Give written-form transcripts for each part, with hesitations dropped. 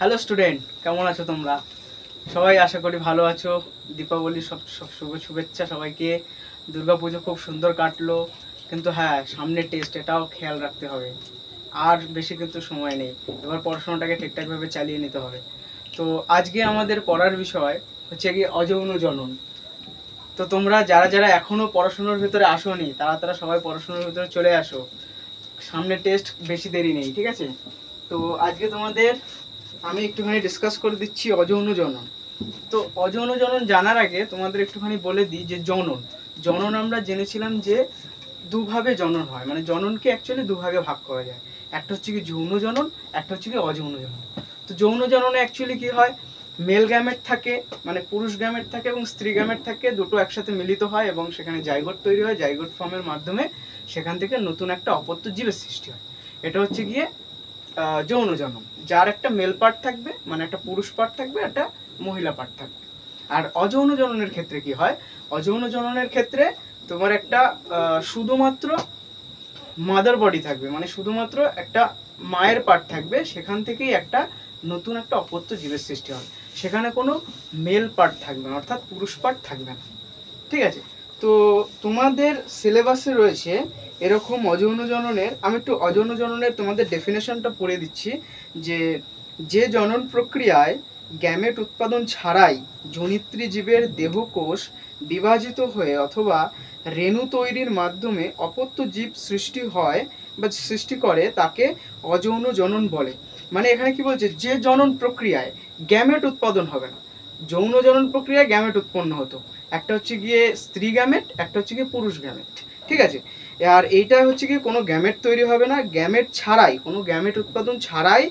Hello student, কেমন আছো তোমরা? সবাই আশা করি ভালো আছো। দীপাবলি সব সব শুভেচ্ছা সবাইকে। দুর্গাপুজো খুব সুন্দর কাটলো, কিন্তু হ্যাঁ, সামনে টেস্ট, এটাও খেয়াল রাখতে হবে। আর বেশি কিন্তু সময় নেই, এবার পড়াশোনাটাকে ঠিকঠাকভাবে চালিয়ে নিতে হবে। তো আজকে আমাদের পড়ার বিষয় হচ্ছে কি অযৌন জনন। তো তোমরা যারা যারা এখনো পড়াশোনার ভিতরে আসোনি, তারা তারা সবাই পড়াশোনার ভিতরে চলে আসো। সামনে টেস্ট, বেশি দেরি নেই, ঠিক আছে? তো আজকে তোমাদের আমি একটুখানি ডিসকাস করে দিচ্ছি অযৌন জনন। তো অযৌন জনন জানার আগে তোমাদের একটুখানি বলে দিই যে জনন জনন আমরা জেনেছিলাম যে দুভাবে জনন হয়, মানে জননকে অ্যাকচুয়ালি দুভাগে ভাগ করা যায়। একটা হচ্ছে কি যৌন জনন, একটা হচ্ছে কি অযৌন জনন। তো যৌন জননে অ্যাকচুয়ালি কি হয়, মেল গ্যামেট থাকে, মানে পুরুষ গ্যামেট থাকে এবং স্ত্রী গ্যামেট থাকে, দুটো একসাথে মিলিত হয় এবং সেখানে জাইগোট তৈরি হয়। জাইগোট ফর্মের মাধ্যমে সেখান থেকে নতুন একটা অপত্য জীবের সৃষ্টি হয়। এটা হচ্ছে গিয়ে যৌন জনন, যার একটা মেল পার্ট থাকবে, মানে একটা পুরুষ পার্ট থাকবে, একটা মহিলা পার্ট থাকবে। আর অযৌন জননের ক্ষেত্রে কি হয়, অযৌন জননের ক্ষেত্রে তোমার একটা শুধুমাত্র মাদার বডি থাকবে, মানে শুধুমাত্র একটা মায়ের পার্ট থাকবে, সেখান থেকেই একটা নতুন একটা অপত্য জীবের সৃষ্টি হবে। সেখানে কোনো মেল পার্ট থাকবে না, অর্থাৎ পুরুষ পার্ট থাকবে না, ঠিক আছে? তো তোমাদের সিলেবাসে রয়েছে এরকম অযৌন জননের। আমি একটু অযৌন জননের তোমাদের ডেফিনেশনটা পড়ে দিচ্ছি, যে যে জনন প্রক্রিয়ায় গ্যামেট উৎপাদন ছাড়াই জনিত্রী জীবের দেহকোষ বিভাজিত হয়ে অথবা রেণু তৈরির মাধ্যমে অপত্য জীব সৃষ্টি হয় বা সৃষ্টি করে তাকে অযৌন জনন বলে। মানে এখানে কি বলছে, যে জনন প্রক্রিয়ায় গ্যামেট উৎপাদন হবে না। যৌন জনন প্রক্রিয়ায় গ্যামেট উৎপন্ন হতো, একটা হচ্ছে গিয়ে স্ত্রী গ্যামেট, একটা হচ্ছে গিয়ে পুরুষ গ্যামেট, ঠিক আছে? আর এইটা হচ্ছে কি কোনো গ্যামেট তৈরি হবে না, গ্যামেট ছাড়াই, কোনো গ্যামেট উৎপাদন ছাড়াই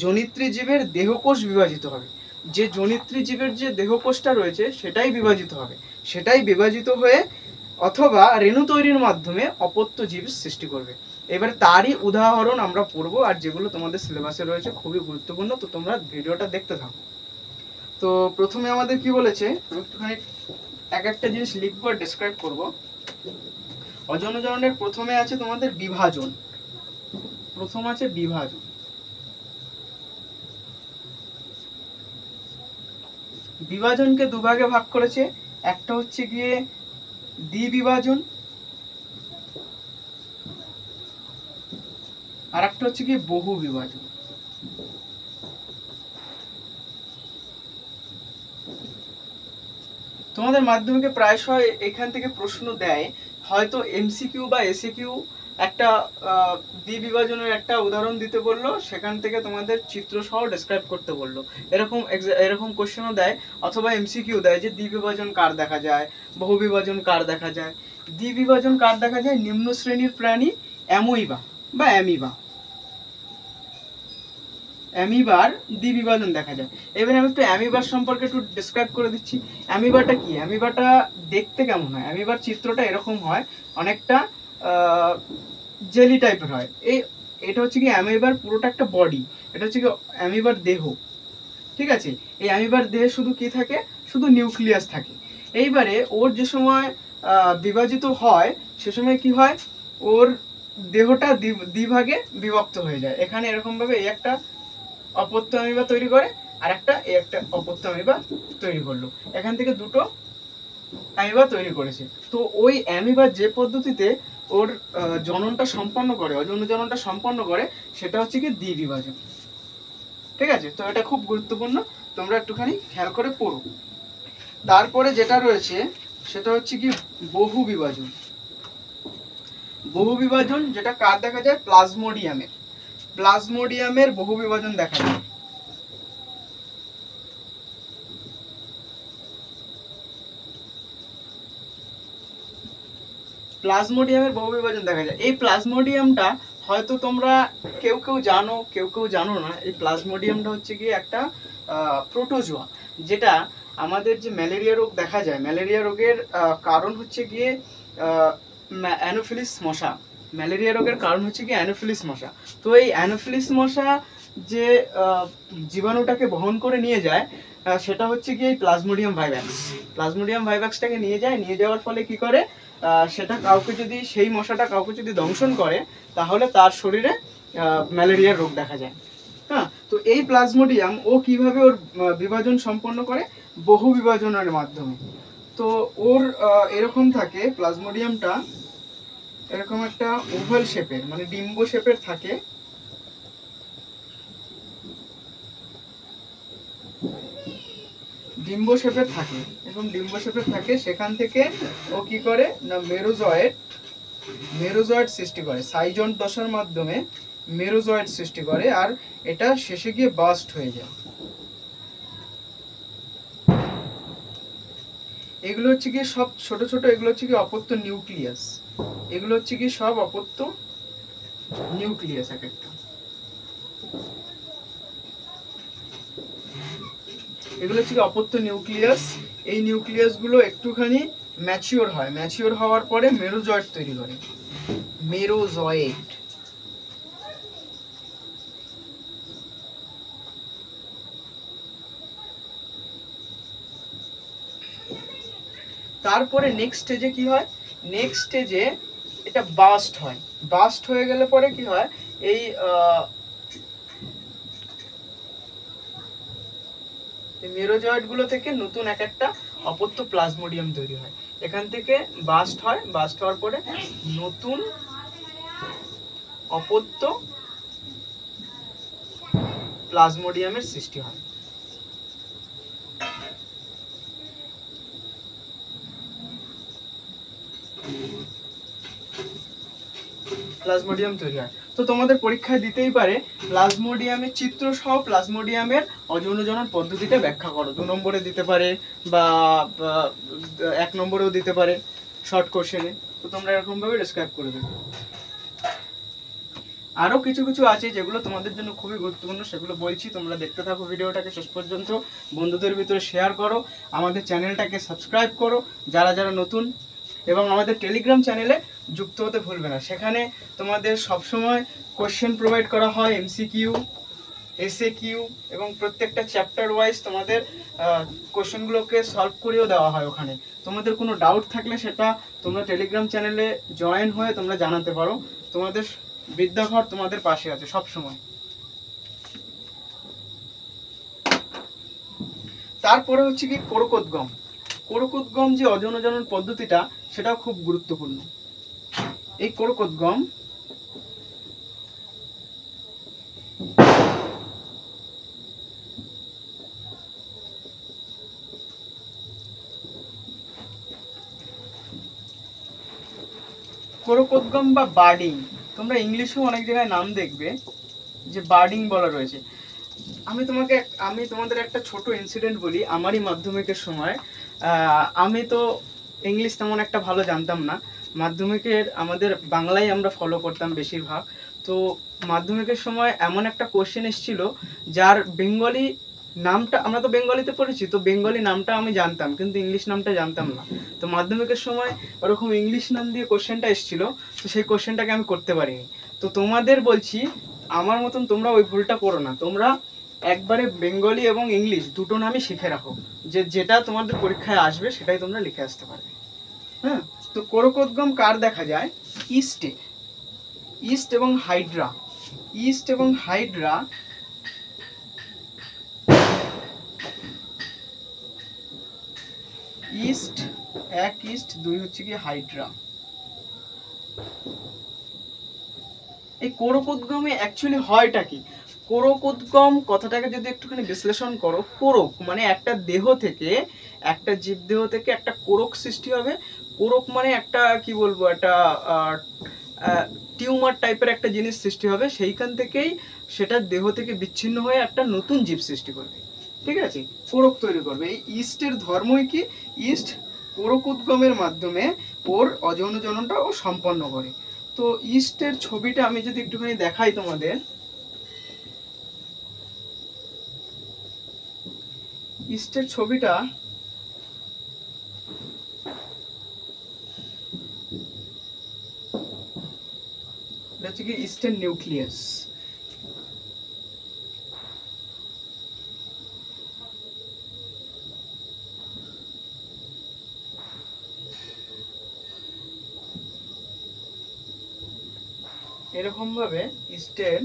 জনিত্রী জীবের দেহকোষ বিভাজিত হবে। যে জনিত্রী জীবের যে দেহকোষটা রয়েছে সেটাই বিভাজিত হবে, সেটাই বিভাজিত হয়ে অথবা রেণু তৈরির মাধ্যমে অপত্য জীব সৃষ্টি করবে। এবার তারই উদাহরণ আমরা পড়বো, আর যেগুলো তোমাদের সিলেবাসে রয়েছে খুবই গুরুত্বপূর্ণ, তো তোমরা ভিডিওটা দেখতে থাকো। তো প্রথমে আমাদের কি বলেছে, আমি একটুখানি এক একটা জিনিস লিখবো আর ডেসক্রাইব করবো। অযৌন জননের প্রথমে আছে তোমাদের বিভাজন। প্রথম আছে বিভাজন। বিভাজনকে দুভাগে ভাগ করেছে, একটা হচ্ছে গিয়ে দ্বিবিভাজন, আর একটা হচ্ছে গিয়ে বহু বিভাজন। তোমাদের মাধ্যমিকে প্রায়শই এখান থেকে প্রশ্ন দেয়, হয়তো এমসিকিউ বা এসিকিউ, একটা দ্বিবিভাজনের একটা উদাহরণ দিতে বললো, সেখান থেকে তোমাদের চিত্র সহ ডেসক্রাইব করতে বললো, এরকম কোশ্চেনও দেয়। অথবা এমসিকিউ দেয় যে দ্বিবিভাজন কার দেখা যায়, বহু বিভাজন কার দেখা যায়। দ্বিবিভাজন কার দেখা যায়, নিম্ন শ্রেণীর প্রাণী অ্যামোইবা বা অ্যামিবা, অ্যামিবার দ্বিবিভাজন দেখা যায়। এবারে আমি একটু অ্যামিবার সম্পর্কে একটু ডেসক্রাইব করে দিচ্ছি। অ্যামিবাটা কি, অ্যামিবাটা দেখতে কেমন হয়, অ্যামিবার চিত্রটা এরকম হয়, অনেকটা জেলি টাইপের হয়। এটা হচ্ছে কি অ্যামিবার পুরোটা একটা বডি, এটা হচ্ছে কি অ্যামিবার দেহ, ঠিক আছে? এই অ্যামিবার দেহে শুধু কি থাকে, শুধু নিউক্লিয়াস থাকে। এইবারে ওর যে সময় বিভাজিত হয়, সে সময় কি হয়, ওর দেহটা দ্বিভাগে বিভক্ত হয়ে যায়। এখানে এরকম ভাবে এই একটা অপত্য অ্যামিবা তৈরি করে, আর একটা অপত্য অ্যামিবা তৈরি করলো, এখান থেকে দুটো অ্যামিবা তৈরি করেছে। তো ওই অ্যামিবা যে পদ্ধতিতে ওর জননটা সম্পন্ন করে, অযৌন জননটা সম্পন্ন করে, সেটা হচ্ছে কি দ্বিবিভাজন, ঠিক আছে? তো এটা খুব গুরুত্বপূর্ণ, তোমরা একটুখানি খেয়াল করে পড়ো। তারপরে যেটা রয়েছে সেটা হচ্ছে কি বহু বিভাজন। বহু বিভাজন যেটা কার দেখা যায়, প্লাজমোডিয়ামের। প্লাজমোডিয়ামের বহু বিভাজন দেখা যায়। প্লাজমোডিয়ামের বহু বিভাজন দেখা যায়। এই প্লাজমোডিয়ামটা হয়তো তোমরা কেউ কেউ জানো, কেউ কেউ জানো না। এই প্লাজমোডিয়ামটা হচ্ছে গিয়ে একটা প্রোটোজোয়া, যেটা আমাদের যে ম্যালেরিয়া রোগ দেখা যায়, ম্যালেরিয়া রোগের কারণ হচ্ছে গিয়ে অ্যানোফিলিস মশা। ম্যালেরিয়া রোগের কারণ হচ্ছে গিয়ে অ্যানোফিলিস মশা। তো এই অ্যানোফিলিস মশা যে জীবাণুটাকে বহন করে নিয়ে যায়, সেটা হচ্ছে গিয়ে এই প্লাজমোডিয়াম ভাইভাক্স। প্লাজমোডিয়াম ভাইভাক্সটাকে নিয়ে যাওয়ার ফলে কি করে, সেটা কাউকে যদি, সেই মশাটা কাউকে যদি দংশন করে, তাহলে তার শরীরে ম্যালেরিয়ার রোগ দেখা যায়। হ্যাঁ, তো তো এই প্লাজমোডিয়াম ও কিভাবে ওর বিভাজন সম্পন্ন করে? বহু বিভাজনের মাধ্যমে। তো ওর এরকম থাকে প্লাজমোডিয়ামটা, এরকম একটা ওভাল শেপের, মানে ডিম্ব শেপের থাকে। ডিম্ব শেপের থাকে, এরকম ডিম্ব শেপের থাকে। সেখান থেকে ও কি করে না মেরোজয়েড সৃষ্টি করে, সাইজন্ট দশার মাধ্যমে মেরোজয়েড সৃষ্টি করে, আর এটা শেষে গিয়ে বাস্ট হয়ে যায়। এগুলো হচ্ছে কি সব ছোট ছোট, এগুলো হচ্ছে কি অপত্য নিউক্লিয়াস, এগুলো হচ্ছে কি সব অপত্য নিউক্লিয়াস এক একটা। এগুলো হচ্ছে কি অপত্য নিউক্লিয়াস। এই নিউক্লিয়াস গুলো একটুখানি ম্যাচিওর হয়, ম্যাচিওর হওয়ার পরে মেরোজয়েড তৈরি করে, মেরোজয়েড। তারপরে নেক্সট স্টেজে কি হয়? নেক্সট স্টেজে এটা বাস্ট হয়। বাস্ট হয়ে গেলে পরে কি হয়? এই মেরোজয়েড গুলো থেকে নতুন এক একটা অপত্য প্লাজমোডিয়াম তৈরি হয়। এখান থেকে বাস্ট হয়, বাস্ট হওয়ার পরে নতুন অপত্য প্লাজমোডিয়ামের সৃষ্টি হয়। প্লাজমোডিয়াম তৈরি হয়। তো তোমাদের পরীক্ষায় দিতেই পারে প্লাজমোডিয়ামের চিত্র সহ প্লাজমোডিয়ামের অযৌনজনন পদ্ধতিটা ব্যাখ্যা করো, 2 নম্বরে দিতে পারে বা 1 নম্বরেও দিতে পারে শর্ট কোশ্চেনে। তো তোমরা এরকম ভাবে ডেসক্রাইব করে দেবে। আরো কিছু কিছু আছে যেগুলো তোমাদের জন্য খুবই গুরুত্বপূর্ণ, সেগুলো বলছি, তোমরা দেখতে থাকো ভিডিওটাকে শেষ পর্যন্ত, বন্ধুদের ভিতরে শেয়ার করো, আমাদের চ্যানেলটাকে সাবস্ক্রাইব করো যারা যারা নতুন, এবং আমাদের টেলিগ্রাম চ্যানেলে যুক্ত হতে ভুলবে না। সেখানে তোমাদের সবসময় কোশ্চেন প্রোভাইড করা হয়, এমসিকিউ, এসএকিউ, এবং প্রত্যেকটা চ্যাপ্টার ওয়াইজ তোমাদের কোশ্চেনগুলোকে সলভ করেও দেওয়া হয় ওখানে। তোমাদের কোনো ডাউট থাকলে সেটা তোমরা টেলিগ্রাম চ্যানেলে জয়েন হয়ে তোমরা জানাতে পারো। তোমাদের বিদ্যাঘর তোমাদের পাশে আছে সব সময়। তারপরে হচ্ছে কি কোরকোদ্গম। কোরকোদ্গম যে অযৌনজনন পদ্ধতিটা, সেটাও খুব গুরুত্বপূর্ণ। এই কোরকোদ্গম কোরকোদ্গম বা বার্ডিং, তোমরা ইংলিশেও অনেক জায়গায় নাম দেখবে যে বার্ডিং বলা রয়েছে। আমি তোমাদের একটা ছোট ইনসিডেন্ট বলি। আমারই মাধ্যমিকের সময়, আমি তো ইংলিশ তেমন একটা ভালো জানতাম না। মাধ্যমিকের আমাদের বাংলায় আমরা ফলো করতাম বেশিরভাগ। তো মাধ্যমিকের সময় এমন একটা কোশ্চেন এসেছিল যার বেঙ্গলি নামটা, আমরা তো বেঙ্গলিতে পড়েছি, তো বেঙ্গলি নামটা আমি জানতাম কিন্তু ইংলিশ নামটা জানতাম না। তো মাধ্যমিকের সময় ওরকম ইংলিশ নাম দিয়ে কোশ্চেনটা এসেছিল, তো সেই কোশ্চেনটাকে আমি করতে পারিনি। তো তোমাদের বলছি আমার মতন তোমরা ওই ভুলটা করো না। তোমরা একবারে বেঙ্গলি এবং ইংলিশ দুটো নামই শিখে রাখো, যে যেটা তোমাদের পরীক্ষায় আসবে সেটাই তোমরা লিখে আসতে পারবে। হ্যাঁ, তো কোরকোদ্গম কার দেখা যায়? ইস্টে, ইস্ট এবং হাইড্রা। ইস্ট এবং হাইড্রা ইস্ট, এক ইস্ট, দুই হচ্ছে কি হাইড্রা। এই কোরকোদ্গমে অ্যাকচুয়ালি হয়টা কি? কোরকোদ্গম কথাটাকে যদি একটুখানি বিশ্লেষণ করো, কোরক মানে একটা দেহ থেকে, একটা জীবদেহ থেকে একটা কোরক সৃষ্টি হবে। কোরক মানে একটা কি বলবো, একটা টিউমার টাইপের একটা জিনিস সৃষ্টি হবে, সেইখান থেকেই সেটা দেহ থেকে বিচ্ছিন্ন হয়ে একটা নতুন জীব সৃষ্টি করবে। ঠিক আছে, কোরক তৈরি করবে। এই ইস্টের ধর্মই কি? ইস্ট কোরকোদ্গমের মাধ্যমে ওর অযৌনজননটা ও সম্পন্ন করে। তো ইস্টের ছবিটা আমি যদি একটুখানি দেখাই তোমাদের, ইস্টের ছবিটা হচ্ছে কি ইস্টের নিউক্লিয়াস। এরকম ভাবে ইস্টের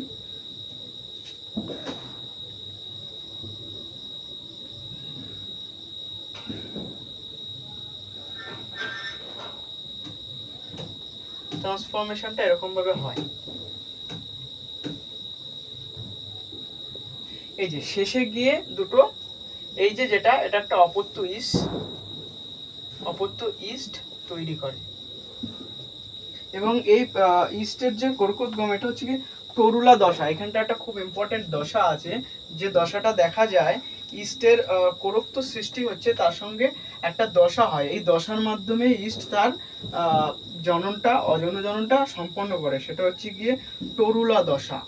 ট্রান্সফরমেশনটা এরকম ভাবে হয়। এই যে শেষে গিয়ে দুটো, এই যে যেটা, এটা একটা অপত্য ইস্ট তৈরি করে। এবং এই ইস্টের যে কর্কটগম, এটা হচ্ছে কি তরুলা দশা। এখানটা একটা খুব ইম্পর্টেন্ট দশা আছে, যে দশাটা দেখা যায় ইস্টের কোরক তো সৃষ্টি হচ্ছে, তার সঙ্গে একটা দশা হয়। এই দশার মাধ্যমে ইস্ট তার জননটা, অযৌন জননটা সম্পন্ন করে। সেটা হচ্ছে গিয়ে তরুলা দশা।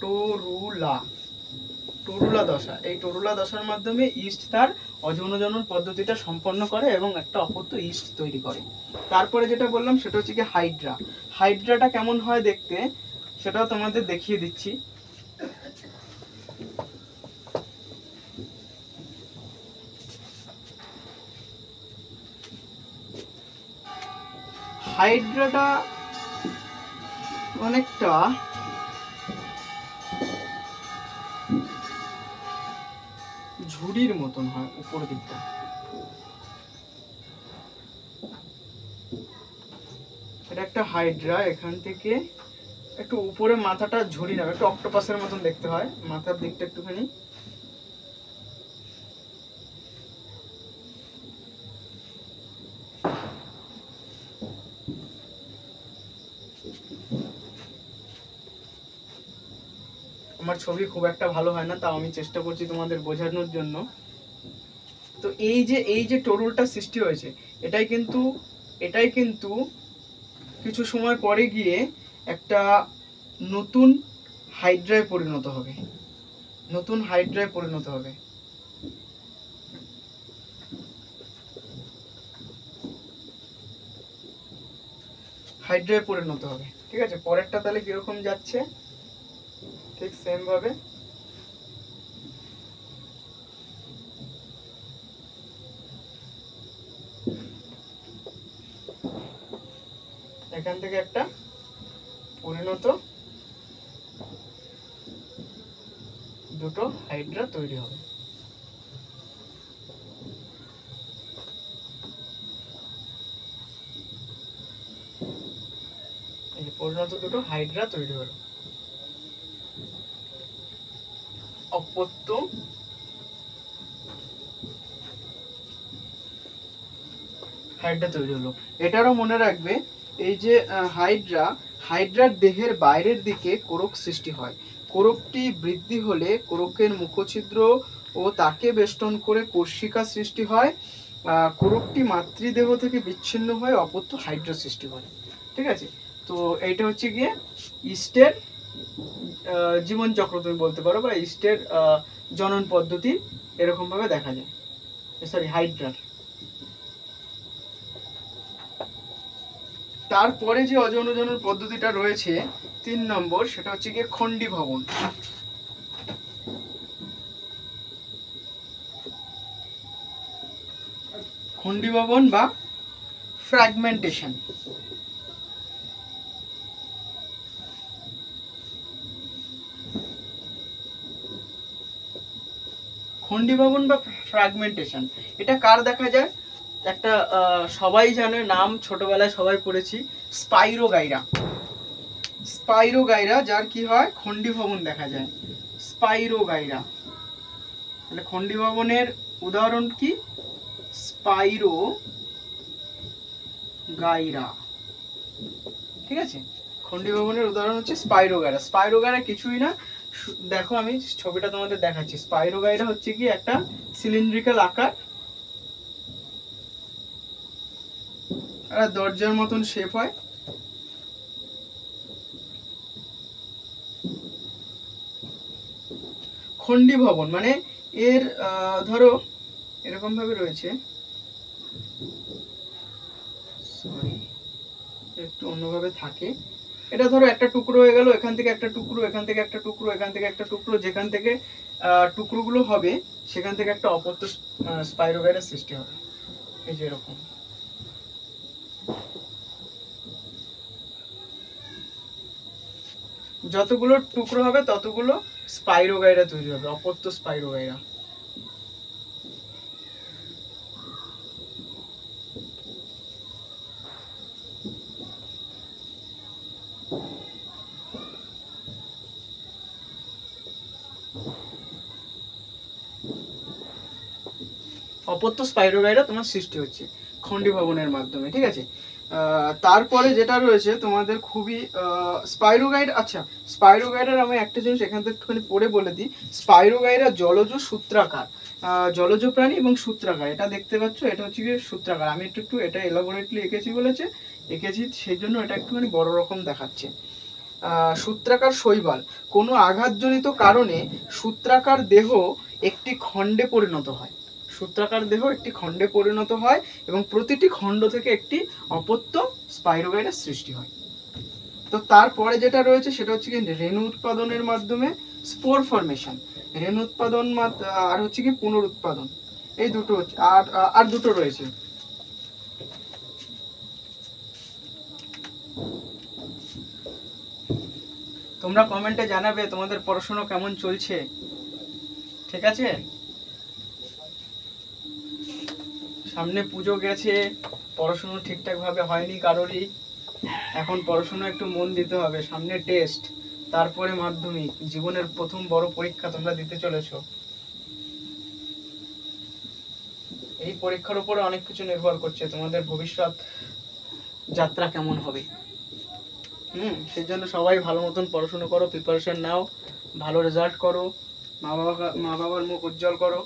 তরুলা দশা। এই তরুলা দশার মাধ্যমে ইস্ট তার অযৌন জনন পদ্ধতিটা সম্পন্ন করে এবং একটা অপত্য ইস্ট তৈরি করে। তারপরে যেটা বললাম সেটা হচ্ছে কি হাইড্রা। হাইড্রাটা কেমন হয় দেখতে, সেটাও তোমাদের দেখিয়ে দিচ্ছি। হাইড্রাটা অনেকটা ঝুড়ির মতন হয় উপর দিকটা। এটা একটা হাইড্রা, এখান থেকে একটু উপরে মাথাটা ঝুড়ি নামে, একটু অক্টোপাসের মতন দেখতে হয় মাথার দিকটা একটুখানি। আমার ছবি খুব একটা ভালো হয় না, তাও আমি চেষ্টা করছি তোমাদের বোঝানোর জন্য। তো এই যে টরুলটা সৃষ্টি হয়েছে, এটাই কিন্তু কিছু সময় পরে গিয়ে একটা নতুন হাইড্রায় পরিণত হবে। ঠিক আছে, পরেরটা তাহলে কিরকম যাচ্ছে, ঠিক সেম ভাবে। এখান থেকে একটা পরিণত দুটো হাইড্রা তৈরি হবে। এই পরিণত দুটো হাইড্রা তৈরি হলো, অপত্য হাইড্রা তৈরি হলো। এটারও মনে রাখবে, এই যে হাইড্রার দেহের বাইরের দিকে কোরক সৃষ্টি হয়। কোরকটি বৃদ্ধি হলে কোরকের মুখছিদ্র ও তাকে বেষ্টন করে কোর্শিকা সৃষ্টি হয়। কোরকটি মাতৃদেহ থেকে বিচ্ছিন্ন হয়ে অপত্য হাইড্রা সৃষ্টি করে। ঠিক আছে, তো এইটা হচ্ছে গিয়ে ইস্টের জীবনচক্র তুমি বলতে পারো, বা ইস্টের জনন পদ্ধতি এরকম ভাবে দেখা যায়, সরি হাইড্রার। তারপরে যে অযৌন জনন পদ্ধতিটা রয়েছে 3 নম্বর, সেটা হচ্ছে গিয়ে খণ্ডীভবন। খণ্ডীভবন বা ফ্র্যাগমেন্টেশন। খণ্ডীভবন বা ফ্র্যাগমেন্টেশন, এটা কার দেখা যায়? একটা সবাই জানে, নাম ছোটবেলায় সবাই পড়েছি, স্পাইরোগাইরা, যার কি হয় খণ্ডীভবন দেখা যায়। স্পাইরোগাইরা, তাহলে খণ্ডীভবনের উদাহরণ কি? স্পাইরোগাইরা। ঠিক আছে, খণ্ডীভবনের উদাহরণ হচ্ছে স্পাইরোগাইরা। স্পাইরোগাইরা কিছুই না, দেখো আমি ছবিটা তোমাদের দেখাচ্ছি। স্পাইরোগাইরা হচ্ছে কি একটা সিলিন্ড্রিক্যাল আকার, একটা দরজার মতন শেপ হয়। খণ্ডীভবন মানে এর ধরো এরকম ভাবে রয়েছে, সরি একটু অন্যভাবে থাকে। এটা ধরো একটা টুকরো হয়ে গেল, এখান থেকে একটা টুকরো, এখান থেকে একটা টুকরো, এখান থেকে একটা টুকরো, যেখান থেকে টুকরোগুলো হবে সেখান থেকে একটা অপত্য স্পাইরোগাইরা সৃষ্টি হবে। এই যে এরকম। যতগুলো টুকরো হবে ততগুলো স্পাইরোগাইরা তৈরি হবে, অপত্য স্পাইরোগাইরা। অপত্য স্পাইরোগাইরা তোমার সৃষ্টি হচ্ছে খণ্ডীভবনের মাধ্যমে, ঠিক আছে। তারপরে যেটা রয়েছে তোমাদের খুবই স্পাইরোগাইড, আচ্ছা স্পাইরোগাইডার আমি একটা জিনিস এখান থেকে একটুখানি পড়ে বলে দিই। স্পাইরোগাইরা জলজ সূত্রাকার, জলজ প্রাণী এবং সূত্রাকার, এটা দেখতে পাচ্ছ, এটা হচ্ছে কি সূত্রাকার। আমি একটু এটা এলাবোরেটলি এঁকেছি সেই জন্য এটা একটুখানি বড় রকম দেখাচ্ছে। সূত্রাকার শৈবাল, কোনো আঘাতজনিত কারণে সূত্রাকার দেহ একটি খণ্ডে পরিণত হয়, সূত্রাকার দেহ একটি খণ্ডে পরিণত হয় এবং প্রতিটি খণ্ড থেকে একটি অপত্য স্পাইরোগাইরাস সৃষ্টি হয়। তো তারপরে যেটা রয়েছে সেটা হচ্ছে কি রেণু উৎপাদনের মাধ্যমে স্পোর ফরমেশন, রেণু উৎপাদন আর হচ্ছে কি পুনরুৎপাদন, এই দুটো হচ্ছে। আর দুটো রয়েছে। তোমরা কমেন্টে জানাবে তোমাদের পড়াশোনা কেমন চলছে, ঠিক আছে। সামনে পুজো গেছে, পড়াশুনো ঠিকঠাক ভাবে হয়নি কারোরই, এখন পড়াশোনা একটু মন দিতে হবে, সামনে টেস্ট, তারপরে মাধ্যমিক, জীবনের প্রথম বড় পরীক্ষা তোমরা দিতে চলেছো। এই পরীক্ষার উপরে অনেক কিছু নির্ভর করছে, তোমাদের ভবিষ্যৎ যাত্রা কেমন হবে। সেই জন্য সবাই ভালো মতন পড়াশোনা করো, প্রিপারেশন নাও, ভালো রেজাল্ট করো, মা বাবার মুখ উজ্জ্বল করো।